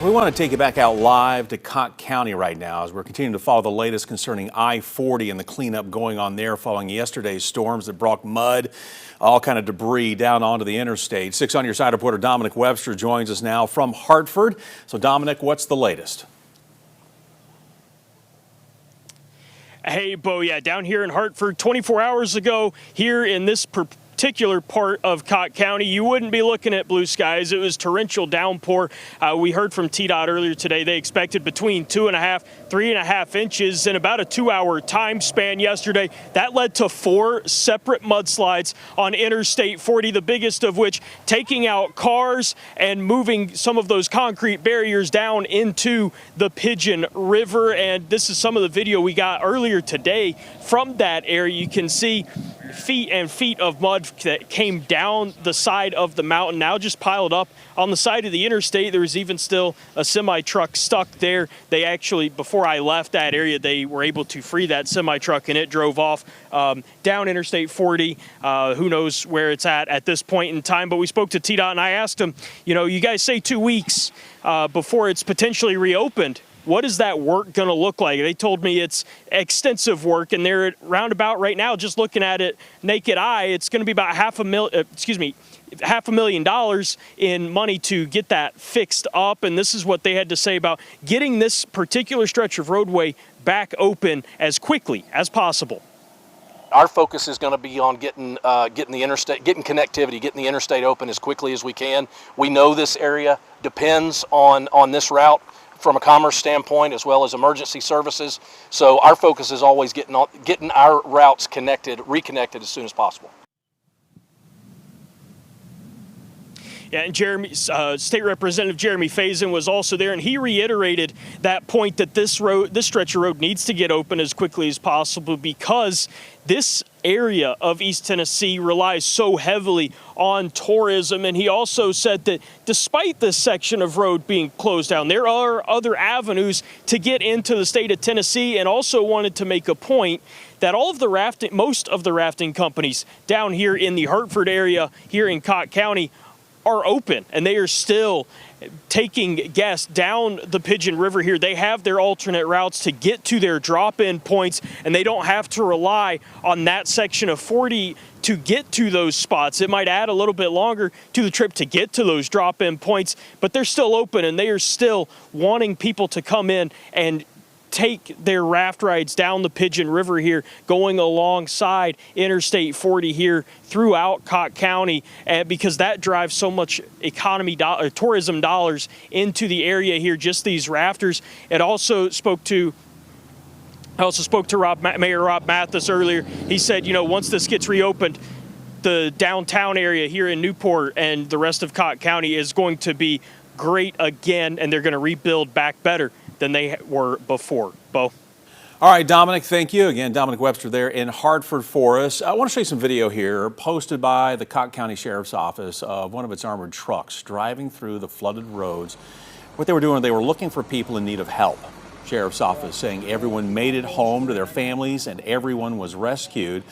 We want to take you back out live to Cocke County right now as we're continuing to follow the latest concerning I-40 and the cleanup going on there following yesterday's storms that brought mud, all kind of debris down onto the interstate. 6 on Your Side reporter Dominic Webster joins us now from Hartford. So Dominic, what's the latest? Hey, Bo, yeah, down here in Hartford 24 hours ago, here in this particular part of Cocke County, you wouldn't be looking at blue skies. It was torrential downpour. We heard from TDOT earlier today. They expected between 2.5, 3.5 inches in about a 2-hour time span yesterday. That led to 4 separate mudslides on Interstate 40, the biggest of which taking out cars and moving some of those concrete barriers down into the Pigeon River. And this is some of the video we got earlier today from that area. You can see feet and feet of mud that came down the side of the mountain, now just piled up on the side of the interstate. There was even still a semi-truck stuck there. They actually, before I left that area, they were able to free that semi-truck and it drove off down Interstate 40. Who knows where it's at this point in time, but we spoke to TDOT and I asked them, you know, you guys say 2 weeks before it's potentially reopened. What is that work going to look like? They told me it's extensive work, and they're roundabout right now, just looking at it naked eye, it's going to be about $500,000 in money to get that fixed up. And this is what they had to say about getting this particular stretch of roadway back open as quickly as possible. Our focus is going to be on getting connectivity, getting the interstate open as quickly as we can. We know this area depends on this route from a commerce standpoint as well as emergency services. So our focus is always getting our routes reconnected as soon as possible. Yeah, and State Representative Jeremy Faison was also there, and he reiterated that point that this stretch of road needs to get open as quickly as possible because this area of East Tennessee relies so heavily on tourism. And he also said that despite this section of road being closed down, there are other avenues to get into the state of Tennessee, and also wanted to make a point that most of the rafting companies down here in the Hartford area, here in Cocke County, are open, and they are still taking guests down the Pigeon River here. They have their alternate routes to get to their drop-in points, and they don't have to rely on that section of 40 to get to those spots. It might add a little bit longer to the trip to get to those drop-in points, but they're still open, and they are still wanting people to come in and take their raft rides down the Pigeon River here, going alongside Interstate 40 here throughout Cocke County, because that drives so much tourism dollars into the area here, just these rafters. I also spoke to Mayor Rob Mathis earlier. He said, you know, once this gets reopened, the downtown area here in Newport and the rest of Cocke County is going to be great again, and they're going to rebuild back better than they were before. Bo? All right, Dominic, thank you. Again, Dominic Webster there in Hartford for us. I want to show you some video here posted by the Cocke County Sheriff's Office of one of its armored trucks driving through the flooded roads. What they were doing, they were looking for people in need of help. Sheriff's Office saying everyone made it home to their families and everyone was rescued.